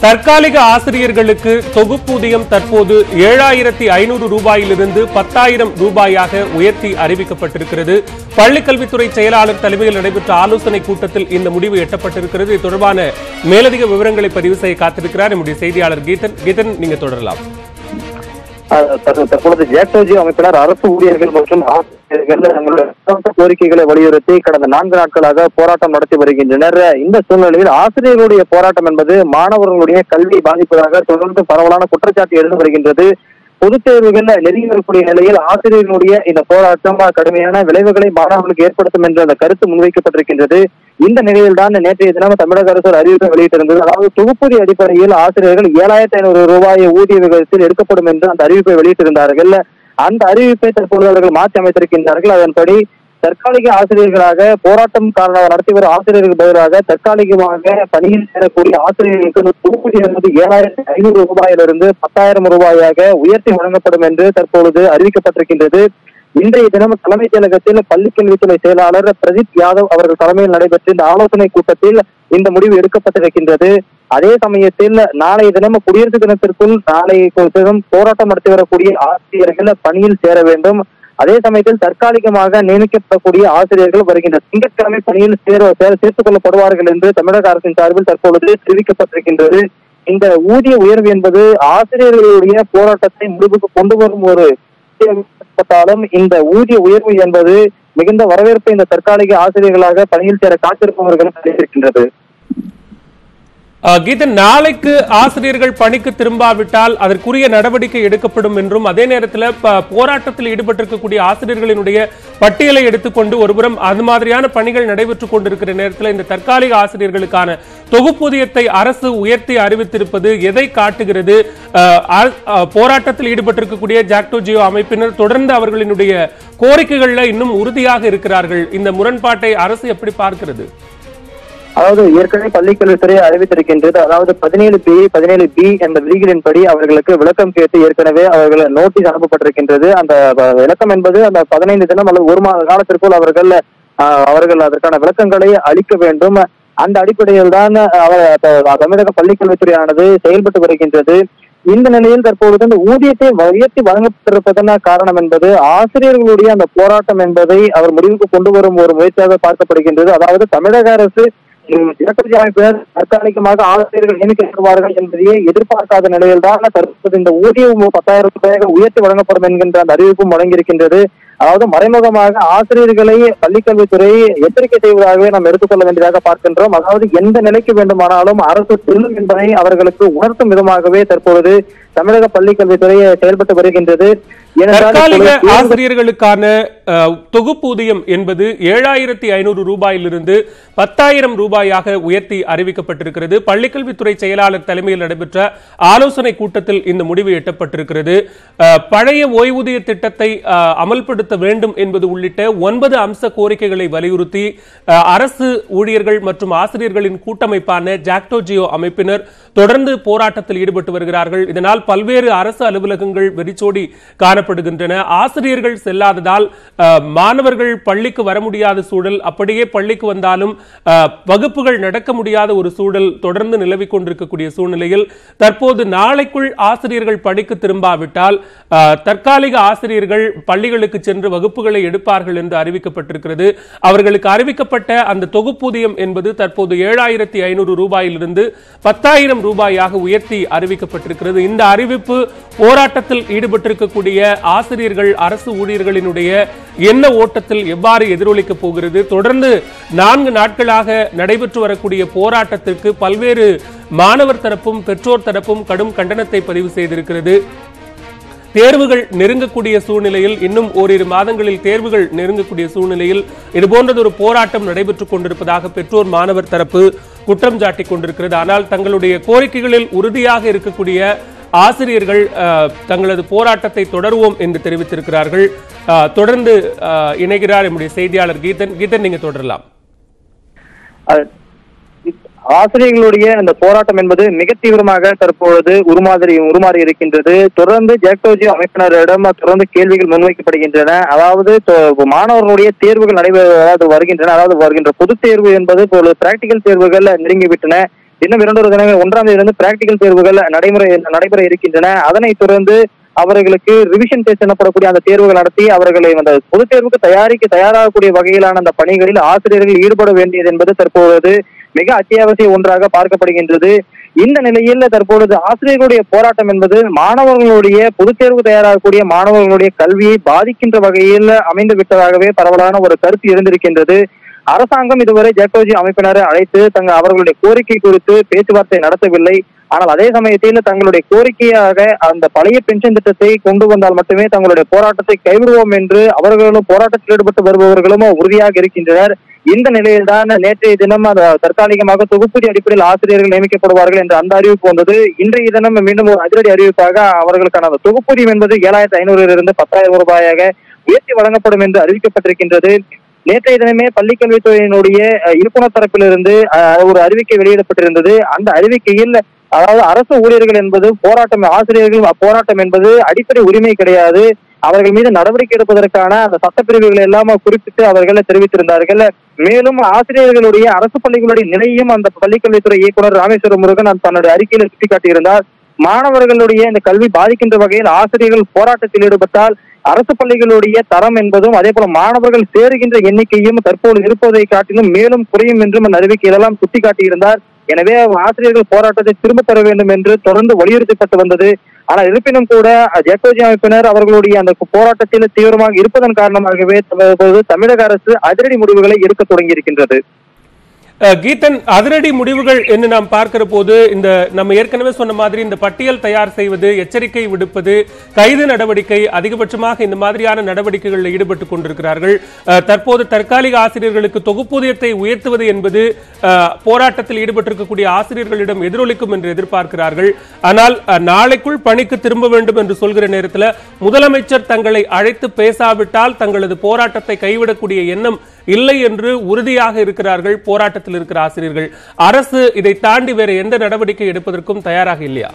தற்காலிக ஆசிரியர்களுக்கு தொகுப்பூதியம் தற்போது 7,500 ரூபாயிலிருந்து 10,000 ரூபாயாக உயர்த்தி அறிவிக்கப்பட்டிருக்கிறது. பள்ளிக்கல்வித்துறை செயலாளர் தலைமையில் நடைபெற்ற ஆலோசனை கூட்டத்தில் இந்த முடிவு எட்டப்பட்டிருக்கிறது. இது தொடர்பான மேலதிக விவரங்களை பதிவு செய்ய காத்திருக்கிறார் நம்முடைய செய்தியாளர் கீதன். நீங்க தொடரலாம். தற்பொழுது ஜாக்டோ அமைப்பினர் அரசு ஊழியர்கள் மற்றும் ஆசிரியர்கள் தங்களுடைய கோரிக்கைகளை வலியுறுத்தி கடந்த 4 நாட்களாக போராட்டம் நடத்தி வருகின்றனர். இந்த சூழ்நிலையில் ஆசிரியர்களுடைய போராட்டம் என்பது மாணவர்களுடைய கல்வியை பாதிப்பதாக தொடர்ந்து பரவலான குற்றச்சாட்டு எழுந்து வருகின்றது. பொதுத் தேர்வுகள் நெருங்கி வரக்கூடிய நிலையில் ஆசிரியர்களுடைய இந்த போராட்டம் கடுமையான விளைவுகளை மாணவர்களுக்கு ஏற்படுத்தும் என்ற அந்த கருத்து முன்வைக்கப்பட்டிருக்கின்றது. இந்த நிலையில் தான் நேற்றைய தினம் தமிழக அரசு அறிவிப்பை வெளியிட்டிருந்தது. அதாவது தொகுப்பூதிய அடிப்படையில் ஆசிரியர்கள் 7,500 ரூபாய் ஊதிய விகிதத்தில் எடுக்கப்படும் என்று அந்த அறிவிப்பை வெளியிட்டிருந்தார்கள். அந்த அறிவிப்பை தற்போது அவர்கள் மாற்றி அமைத்திருக்கின்றார்கள். அதன்படி தற்காலிக ஆசிரியர்களாக போராட்டம் காரணமாக நடத்தி வரும் ஆசிரியர்களுக்கு பதிலாக தற்காலிகமாக பணியில் சேரக்கூடிய ஆசிரியர்களுக்கு தொகுப்பூதியம் என்பது 7,500 ரூபாயிலிருந்து 10,000 ரூபாயாக உயர்த்தி வழங்கப்படும் என்று தற்பொழுது அறிவிக்கப்பட்டிருக்கின்றது. இன்றைய தினம் தலைமைச் செயலகத்தில் பள்ளிக்கல்வித்துறை செயலாளர் பிரதீப் யாதவ் அவர்கள் தலைமையில் நடைபெற்ற இந்த ஆலோசனை கூட்டத்தில் இந்த முடிவு எடுக்கப்பட்டிருக்கின்றது. அதே சமயத்தில் நாளைய தினம் குடியரசு தினத்திற்குள் நாளைய தினம் போராட்டம் நடத்தி வரக்கூடிய ஆசிரியர்கள் பணியில் சேர வேண்டும். அதே சமயத்தில் தற்காலிகமாக நியமிக்கப்படக்கூடிய ஆசிரியர்கள் வருகின்ற திங்கட்கிழமை பணியில் சேர்த்துக் கொள்ளப்படுவார்கள் என்று தமிழக அரசின் சார்பில் தற்பொழுது தெரிவிக்கப்பட்டிருக்கின்றது. இந்த ஊதிய உயர்வு என்பது ஆசிரியர்களுடைய போராட்டத்தை முடிவுக்கு கொண்டு வரும் ஒரு இந்த ஊதிய உயர்வு என்பது மிகுந்த வரவேற்பை இந்த தற்காலிக ஆசிரியர்களாக பணியில் சேர காத்திருப்பவர்கள் தெரிவித்திருக்கின்றது. கீதன், நாளைக்கு ஆசிரியர்கள் பணிக்கு திரும்பாவிட்டால் அதற்குரிய நடவடிக்கை எடுக்கப்படும் என்றும், அதே நேரத்தில் போராட்டத்தில் ஈடுபட்டிருக்கக்கூடிய ஆசிரியர்களினுடைய பட்டியலை எடுத்துக்கொண்டு ஒருபுறம் அது மாதிரியான பணிகள் நடைபெற்றுக் கொண்டிருக்கிற நேரத்தில் இந்த தற்காலிக ஆசிரியர்களுக்கான தொகுப்பூதியத்தை அரசு உயர்த்தி அறிவித்திருப்பது எதை காட்டுகிறது? போராட்டத்தில் ஈடுபட்டிருக்கக்கூடிய ஜாக்டோ ஜியோ அமைப்பினர் தொடர்ந்து அவர்களினுடைய கோரிக்கைகள்ல இன்னும் உறுதியாக இருக்கிறார்கள். இந்த முரண்பாட்டை அரசு எப்படி பார்க்கிறது? அதாவது ஏற்கனவே பள்ளிக்கல்வித்துறை அறிவித்திருக்கின்றது. அதாவது 17B என்ற விதிகளின்படி அவர்களுக்கு விளக்கம் கேட்டு ஏற்கனவே அவர்கள் நோட்டீஸ் அனுப்பப்பட்டிருக்கின்றது. அந்த விளக்கம் என்பது அந்த 15 தினம் அல்லது 1 மாத காலத்திற்குள் அவர்கள் அதற்கான விளக்கங்களை அளிக்க வேண்டும். அந்த அடிப்படையில் தான் தமிழக பள்ளிக்கல்வித்துறையானது செயல்பட்டு வருகின்றது. இந்த நிலையில் தற்பொழுது இந்த ஊதியத்தை உயர்த்தி வழங்கப்பட்டிருப்பதன் காரணம் என்பது ஆசிரியர்களுடைய அந்த போராட்டம் என்பதை அவர் முடிவுக்கு கொண்டு வரும் ஒரு முயற்சியாக பார்க்கப்படுகின்றது. அதாவது தமிழக அரசு தற்காலிகமாக ஆசிரியர்கள் நியமிக்கப்படுவார்கள் என்பதையே எதிர்பார்க்காத நிலையில் தான் தற்போது இந்த ஊதியம் 10,000 ரூபாயாக உயர்த்தி வழங்கப்படும் என்கின்ற அந்த அறிவிப்பும் வழங்கியிருக்கின்றது. அதாவது மறைமுகமாக ஆசிரியர்களை பள்ளிக்கல்வித்துறை எச்சரிக்கை செய்வதாகவே நாம் எடுத்துக்கொள்ள வேண்டியதாக பார்க்கின்றோம். அதாவது எந்த நிலைக்கு வேண்டுமானாலும் அரசு செல்லும் என்பதை அவர்களுக்கு உணர்த்தும் விதமாகவே தற்பொழுது தமிழக பள்ளிக்கல்வித்துறை செயல்பட்டு வருகின்றது. தற்காலிக ஆசிரியர்களுக்கான தொகுப்பூதியம் என்பது 7,500 ரூபாயிலிருந்து 10,000 ரூபாயாக உயர்த்தி அறிவிக்கப்பட்டிருக்கிறது. பள்ளிக்கல்வித்துறை செயலாளர் தலைமையில் நடைபெற்ற ஆலோசனை கூட்டத்தில் இந்த முடிவு எட்டப்பட்டிருக்கிறது. பழைய ஓய்வூதிய திட்டத்தை அமல்படுத்த வேண்டும் என்பது உள்ளிட்ட 9 அம்ச கோரிக்கைகளை வலியுறுத்தி அரசு ஊழியர்கள் மற்றும் ஆசிரியர்களின் கூட்டமைப்பான ஜாக்டோ ஜியோ அமைப்பினர் தொடர்ந்து போராட்டத்தில் ஈடுபட்டு வருகிறார்கள். இதனால் பல்வேறு அரசு அலுவலகங்கள் வெறிச்சோடி காணப்படுகின்றன. ஆசிரியர்கள் செல்லாததால் மாணவர்கள் பள்ளிக்கு வர முடியாத சூழல், அப்படியே பள்ளிக்கு வந்தாலும் வகுப்புகள் நடக்க முடியாத ஒரு சூழல் தொடர்ந்து நிலவிக் கொண்டிருக்கக்கூடிய சூழ்நிலையில் தற்போது நாளைக்குள் ஆசிரியர்கள் பணிக்கு திரும்பாவிட்டால் தற்காலிக ஆசிரியர்கள் பள்ளிகளுக்கு சென்று வகுப்புகளை எடுப்பார்கள் என்று அறிவிக்கப்பட்டிருக்கிறது. அவர்களுக்கு அறிவிக்கப்பட்ட அந்த தொகுப்பூதியம் என்பது தற்போது 7,500 ரூபாயிலிருந்து 10,000 ரூபாயாக உயர்த்தி அறிவிக்கப்பட்டிருக்கிறது. இந்த அறிவிப்பு போராட்டத்தில் ஈடுபட்டிருக்கக்கூடிய ஆசிரியர்கள், அரசு ஊழியர்களினுடைய என்ன ஓட்டத்தில் எவ்வாறு எதிரொலிக்கப் போகிறது? தொடர்ந்து 4 நாட்களாக நடைபெற்று வரக்கூடிய போராட்டத்திற்கு பல்வேறு மாணவர் தரப்பும் பெற்றோர் தரப்பும் கடும் கண்டனத்தை பதிவு செய்திருக்கிறது. தேர்வுகள் நெருங்கக்கூடிய சூழ்நிலையில், இன்னும் ஓரிரு மாதங்களில் தேர்வுகள் நெருங்கக்கூடிய சூழ்நிலையில் இதுபோன்றது ஒரு போராட்டம் நடைபெற்றுக் கொண்டிருப்பதாக பெற்றோர் மாணவர் தரப்பு குற்றம் சாட்டிக் கொண்டிருக்கிறது. ஆனால் தங்களுடைய கோரிக்கைகளில் உறுதியாக இருக்கக்கூடிய ஆசிரியர்கள் தங்களது போராட்டத்தை தொடருவோம் என்று தெரிவித்திருக்கிறார்கள். தொடர்ந்து இணைகிறார் நம்முடைய செய்தியாளர் கீதன், நீங்க தொடரலாம். ஆசிரியர்களுடைய இந்த போராட்டம் என்பது மிக தீவிரமாக தற்பொழுது உருமாறி இருக்கின்றது. தொடர்ந்து ஜாக்டோ ஜியோ அமைப்பினரிடம் தொடர்ந்து கேள்விகள் முன்வைக்கப்படுகின்றன. அதாவது மாணவர்களுடைய தேர்வுகள் வருகின்றன. அதாவது வருகின்ற பொதுத் தேர்வு என்பது பிராக்டிகல் தேர்வுகள் நெருங்கிவிட்டன. இன்னும் 2 தினங்கள் 1ஆம் தேதியிலிருந்து பிராக்டிகல் தேர்வுகள் நடைபெற இருக்கின்றன. அதனைத் தொடர்ந்து அவர்களுக்கு ரிவிஷன் டெஸ்ட் எனப்படக்கூடிய அந்த தேர்வுகள் நடத்தி அவர்களை அந்த பொதுத் தேர்வுக்கு தயாராகக்கூடிய வகையிலான அந்த பணிகளில் ஆசிரியர்கள் ஈடுபட வேண்டியது என்பது தற்போது மிக அத்தியாவசிய ஒன்றாக பார்க்கப்படுகின்றது. இந்த நிலையில் தற்பொழுது ஆசிரியர்களுடைய போராட்டம் என்பது மாணவர்களுடைய பொதுத் தேர்வு தயாராகக்கூடிய மாணவர்களுடைய கல்வியை பாதிக்கின்ற வகையில் அமைந்து விட்டதாகவே பரவலான ஒரு கருத்து இருந்திருக்கின்றது. அரசாங்கம் இதுவரை ஜாக்டோஜியோ அமைப்பினரை அழைத்து அவர்களுடைய கோரிக்கை குறித்து பேச்சுவார்த்தை நடத்தவில்லை. ஆனால் அதே சமயத்தில் தங்களுடைய கோரிக்கையாக அந்த பழைய பென்ஷன் திட்டத்தை கொண்டு வந்தால் மட்டுமே தங்களுடைய போராட்டத்தை கைவிடுவோம் என்று அவர்களும் போராட்டத்தில் ஈடுபட்டு வருபவர்களும் உறுதியாக இருக்கின்றனர். இந்த நிலையில்தான் நேற்றைய தினம் தற்காலிகமாக தொகுப்பூதி அடிப்படையில் ஆசிரியர்கள் நியமிக்கப்படுவார்கள் என்ற அந்த அறிவிப்பு வந்தது. இன்றைய தினம் மீண்டும் ஒரு அதிரடி அறிவிப்பாக அவர்களுக்கான தொகுப்பூதியம் என்பது 7,500 10,000 ரூபாயாக உயர்த்தி வழங்கப்படும் என்று அறிவிக்கப்பட்டிருக்கின்றது. நேற்றைய தினமே பள்ளிக்கல்வித்துறையினுடைய இயக்குநர் தரப்பிலிருந்து ஒரு அறிவிக்கை வெளியிடப்பட்டிருந்தது. அந்த அறிவிக்கையில் அதாவது அரசு ஊழியர்கள் என்பது ஆசிரியர்கள் போராட்டம் என்பது அடிப்படை உரிமை கிடையாது, அவர்கள் மீது நடவடிக்கை எடுப்பதற்கான அந்த சட்டப்பிரிவுகளை எல்லாம் குறிப்பிட்டு அவர்கள் தெரிவித்திருந்தார்கள். மேலும் ஆசிரியர்களுடைய அரசு பள்ளிகளுடைய நிலையும் அந்த பள்ளிக்கல்வித்துறை இயக்குநர் ராமேஸ்வரம் முருகன் தன்னுடைய அறிக்கையில் சுட்டிக்காட்டியிருந்தார். மாணவர்களுடைய இந்த கல்வி பாதிக்கின்ற வகையில் ஆசிரியர்கள் போராட்டத்தில் ஈடுபட்டால் அரசு பள்ளிகளுடைய தரம் என்பதும் அதே போல மாணவர்கள் சேருகின்ற எண்ணிக்கையும் தற்போது இருப்பதை காட்டிலும் மேலும் குறையும் என்றும் அந்த அறிவிக்கையிலெல்லாம் சுட்டிக்காட்டியிருந்தார். எனவே ஆசிரியர்கள் போராட்டத்தை திரும்ப பெற வேண்டும் என்று தொடர்ந்து வலியுறுத்தப்பட்டு வந்தது. ஆனால் இருப்பினும் கூட ஜாக்டோஜியோ அமைப்பினர் அவர்களுடைய அந்த போராட்டத்தில் தீவிரமாக இருப்பதன் காரணமாகவே தமிழக அரசு அதிரடி முடிவுகளை எடுக்க தொடங்கி இருக்கின்றது. கீதன், அதிரடி முடிவுகள் என்று நாம் பார்க்கிற போது இந்த நம்ம ஏற்கனவே சொன்ன மாதிரி இந்த பட்டியல் தயார் செய்வது, எச்சரிக்கை விடுப்பது, கைது நடவடிக்கை, அதிகபட்சமாக இந்த மாதிரியான நடவடிக்கைகளில் ஈடுபட்டுக் கொண்டிருக்கிறார்கள். தற்போது தற்காலிக ஆசிரியர்களுக்கு தொகுப்பூதியத்தை உயர்த்துவது என்பது போராட்டத்தில் ஈடுபட்டிருக்கக்கூடிய ஆசிரியர்களிடம் எதிரொலிக்கும் என்று எதிர்பார்க்கிறார்கள். ஆனால் நாளைக்குள் பணிக்கு திரும்ப வேண்டும் என்று சொல்கிற நேரத்தில் முதலமைச்சர் தங்களை அழைத்து பேசாவிட்டால் தங்களது போராட்டத்தை கைவிடக்கூடிய எண்ணம் இல்லை என்று உறுதியாக இருக்கிறார்கள் போராட்டத்தில் இருக்கிற ஆசிரியர்கள். அரசு இதை தாண்டி வேற எந்த நடவடிக்கை எடுப்பதற்கும் தயாராக இல்லையா?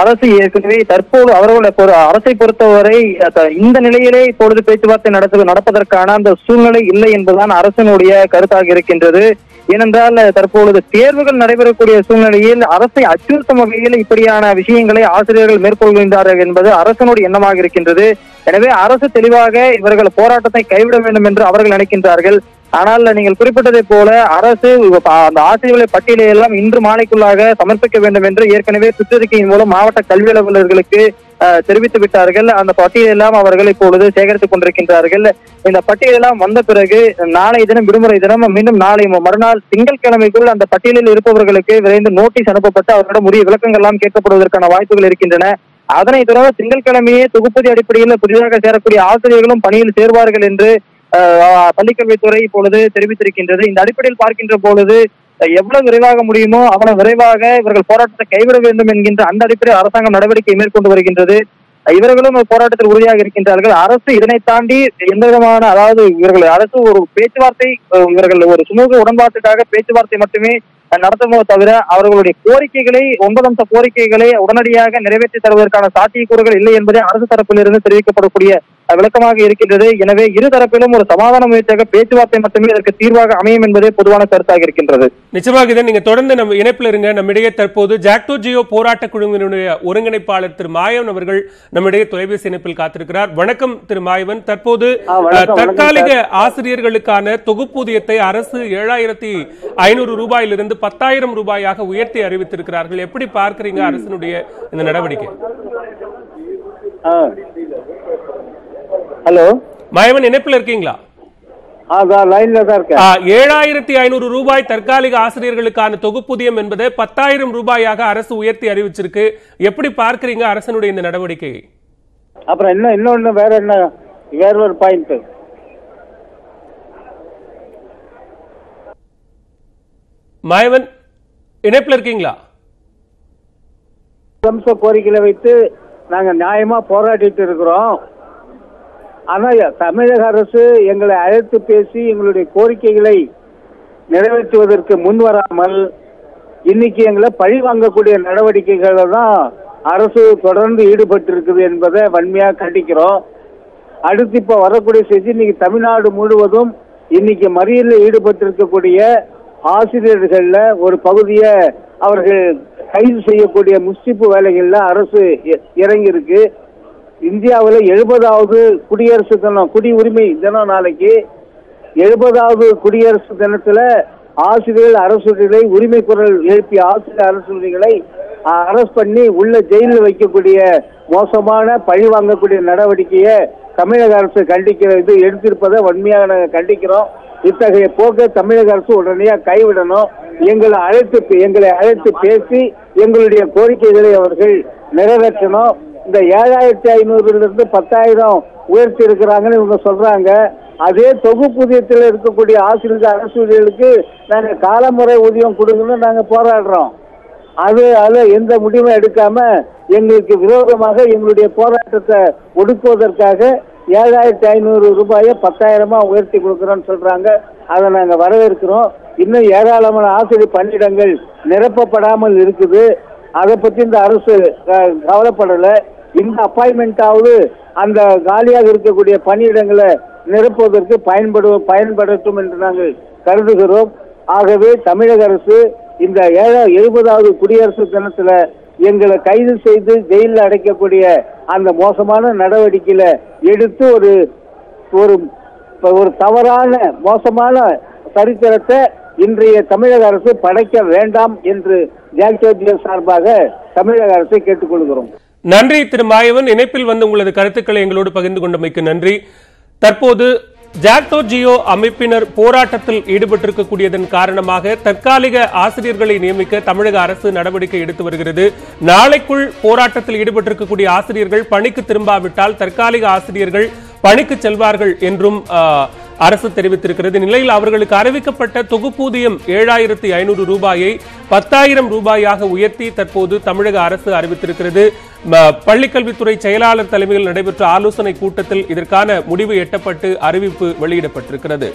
அரசு ஏற்கனவே தற்போது அவர்களுடைய அரசை பொறுத்தவரை இந்த நிலையிலே இப்பொழுது பேச்சுவார்த்தை நடப்பதற்கான அந்த சூழ்நிலை இல்லை என்பதுதான் அரசினுடைய கருத்தாக இருக்கின்றது. ஏனென்றால் தற்பொழுது தேர்வுகள் நடைபெறக்கூடிய சூழ்நிலையில் அரசை அச்சுறுத்தும் வகையில் இப்படியான விஷயங்களை ஆசிரியர்கள் மேற்கொள்கின்றார்கள் என்பது அரசனுடைய எண்ணமாக இருக்கின்றது. எனவே அரசு தெளிவாக இவர்கள் போராட்டத்தை கைவிட வேண்டும் என்று அவர்கள் நினைக்கின்றார்கள். ஆனால் நீங்கள் குறிப்பிட்டதை போல அரசு அந்த ஆசிரியர்களை பட்டியலை எல்லாம் இன்று மாலைக்குள்ளாக சமர்ப்பிக்க வேண்டும் என்று ஏற்கனவே சுற்றறிக்கையின் மூலம் மாவட்ட கல்வி அலுவலர்களுக்கு தெரிவித்து விட்டார்கள். அந்த பட்டியலெல்லாம் அவர்கள் இப்பொழுது சேகரித்துக் கொண்டிருக்கின்றார்கள். இந்த பட்டியலெல்லாம் வந்த பிறகு நாளை தினம் விடுமுறை தினம் மீண்டும் நாளை மறுநாள் திங்கட்கிழமைக்குள் அந்த பட்டியலில் இருப்பவர்களுக்கு விரைந்து நோட்டீஸ் அனுப்பப்பட்டு அவர்களிடம் உரிய விளக்கங்கள் எல்லாம் கேட்கப்படுவதற்கான வாய்ப்புகள் இருக்கின்றன. அதனைத் தொடர்ந்து திங்கட்கிழமையே தொகுப்பூதிய அடிப்படையில் புதிதாக சேரக்கூடிய ஆசிரியர்களும் பணியில் சேர்வார்கள் என்று பள்ளிக்கல்வித்துறை இப்பொழுது தெரிவித்திருக்கின்றது. இந்த அடிப்படையில் பார்க்கின்ற பொழுது எவ்வளவு விரைவாக முடியுமோ அவ்வளவு விரைவாக இவர்கள் போராட்டத்தை கைவிட வேண்டும் என்கின்ற அந்த அடிப்படையில் அரசாங்கம் நடவடிக்கை மேற்கொண்டு வருகின்றது. இவர்களும் போராட்டத்தில் உறுதியாக இருக்கின்றார்கள். அரசு இதனை தாண்டி எந்த விதமான அரசு ஒரு பேச்சுவார்த்தை இவர்கள் ஒரு சுமூக உடன்பாட்டுக்காக பேச்சுவார்த்தை மட்டுமே நடத்துமோ தவிர அவர்களுடைய கோரிக்கைகளை 9 அம்ச கோரிக்கைகளை உடனடியாக நிறைவேற்றி தருவதற்கான சாத்தியக்கூறுகள் இல்லை என்பதே அரசு தரப்பிலிருந்து தெரிவிக்கப்படக்கூடிய விளக்கமாக இருக்கின்றது. எனவே இரு தரப்பிலும் ஒரு சமாதான முயற்சியாக பேச்சுவார்த்தை மட்டுமே இதற்கு தீர்வாக அமையும் என்பதே பொதுவான கருத்தாக இருக்கின்றது. நிச்சயமாக இதை நீங்க தொடர்ந்து நம்ம இணைப்பில் இருங்க. நம்மிடையே தற்போது ஜாக்டோஜியோ போராட்ட குழுவினுடைய ஒருங்கிணைப்பாளர் திரு மாயவன் அவர்கள் நம்மிடையே தொலைபேசி இணைப்பில் காத்திருக்கிறார். வணக்கம் திரு மாயவன். தற்போது தற்காலிக ஆசிரியர்களுக்கான தொகுப்பூதியத்தை அரசு 7,500 ரூபாயிலிருந்து 10,000 ரூபாயாக உயர்த்தி அறிவித்திருக்கிறார்கள். எப்படி பார்க்கிறீங்க அரசினுடைய இந்த நடவடிக்கை? ஹலோ மாயவன், இணைப்பில் இருக்கீங்களா? 7,500 ரூபாய் தற்காலிக ஆசிரியர்களுக்கான தொகுப்பூதியம் என்பதை 10,000 ரூபாயாக அரசு உயர்த்தி அறிவிச்சிருக்கு. எப்படி பார்க்கிறீங்க அரசனுடைய இந்த நடவடிக்கையை? அப்புறம் இன்னொன்னு வேற ஒரு பாயிண்ட், மாயவன் இணைப்பில் இருக்கீங்களா? கோரிக்கைகளை வைத்து நாங்க நியாயமா போராடிட்டு இருக்கிறோம். ஆனா தமிழக அரசு எங்களை அழைத்து பேசி எங்களுடைய கோரிக்கைகளை நிறைவேற்றுவதற்கு முன் வராமல் இன்னைக்கு எங்களை பழி வாங்கக்கூடிய நடவடிக்கைகளை தான் அரசு தொடர்ந்து ஈடுபட்டு இருக்குது என்பதை வன்மையா கண்டிக்கிறோம். அடுத்து இப்ப வரக்கூடிய செய்தி, இன்னைக்கு தமிழ்நாடு முழுவதும் இன்னைக்கு மறியலில் ஈடுபட்டு இருக்கக்கூடிய ஆசிரியர்கள்ல ஒரு பகுதியை அவர்கள் கைது செய்யக்கூடிய முஸ்திப்பு வேலைகள்ல அரசு இறங்கி இருக்கு. இந்தியாவில் 70வது குடியரசு தினம், குடியுரிமை தினம் நாளைக்கு. 70வது குடியரசு தினத்துல ஆசிரியர்கள் அரசுகளை உரிமை குரல் எழுப்பிய ஆசிரியர் அரசுகளை அரெஸ்ட் பண்ணி உள்ள ஜெயிலில் வைக்கக்கூடிய மோசமான பழி வாங்கக்கூடிய நடவடிக்கையை தமிழக அரசு கண்டிக்கிறது எடுத்திருப்பதை வன்மையாக நாங்கள் கண்டிக்கிறோம். இத்தகைய போக்கை தமிழக அரசு உடனடியாக கைவிடணும். எங்களை அழைத்து பேசி எங்களுடைய கோரிக்கைகளை அவர்கள் நிறைவேற்றணும். இந்த 7500 10,000 உயர்த்தி இருக்கிறாங்கன்னு இவங்க சொல்றாங்க. அதே தொகுப்பூதியத்தில் இருக்கக்கூடிய ஆசிரியர் அரசு ஊழியர்களுக்கு நாங்க காலமுறை ஊதியம் கொடுக்கணும்னு நாங்க போராடுறோம். அதுல எந்த முடிவும் எடுக்காம எங்களுக்கு விரோதமாக எங்களுடைய போராட்டத்தை ஒடுக்குவதற்காக 7500 ரூபாயை 10,000 உயர்த்தி கொடுக்கிறோம்னு சொல்றாங்க. அதை நாங்க வரவேற்கிறோம். இன்னும் ஏராளமான ஆசிரியர் பணியிடங்கள் நிரப்பப்படாமல் இருக்குது. அதை பத்தி இந்த அரசு கவலைப்படலை. இந்த அப்பாயின்மெண்டாவது அந்த காலியாக இருக்கக்கூடிய பணியிடங்களை நிரப்புவதற்கு பயன்படுத்தும் என்று நாங்கள் கருதுகிறோம். ஆகவே தமிழக அரசு இந்த 70வது குடியரசு தினத்துல எங்களை கைது செய்து ஜெயிலில் அடைக்கக்கூடிய அந்த மோசமான நடவடிக்கையில எடுத்து ஒரு தவறான மோசமான சரித்திரத்தை இன்றைய தமிழக அரசு படைக்க வேண்டாம் என்று ஜாக்டோ சார்பாக தமிழக அரசை கேட்டுக்கொள்கிறோம். நன்றி திரு மாயவன். இணைப்பில் வந்து உங்களது கருத்துக்களை எங்களோடு பகிர்ந்து கொண்டமைக்கு நன்றி. தற்போது ஜாக்டோ ஜியோ அமைப்பினர் போராட்டத்தில் ஈடுபட்டிருக்கக்கூடியதன் காரணமாக தற்காலிக ஆசிரியர்களை நியமிக்க தமிழக அரசு நடவடிக்கை எடுத்து வருகிறது. நாளைக்குள் போராட்டத்தில் ஈடுபட்டிருக்கக்கூடிய ஆசிரியர்கள் பணிக்கு திரும்பாவிட்டால் தற்காலிக ஆசிரியர்கள் பணிக்கு செல்வார்கள் என்றும் அரசு தெரிவித்திருக்கிறது. நிலையில் அவர்களுக்கு அறிவிக்கப்பட்ட தொகுப்பூதியம் 7500 ரூபாயை 10,000 ரூபாயாக உயர்த்தி தற்போது தமிழக அரசு அறிவித்திருக்கிறது. பள்ளிக்கல்வித்துறை செயலாளர் தலைமையில் நடைபெற்ற ஆலோசனை கூட்டத்தில் இதற்கான முடிவு எட்டப்பட்டு அறிவிப்பு வெளியிடப்பட்டிருக்கிறது.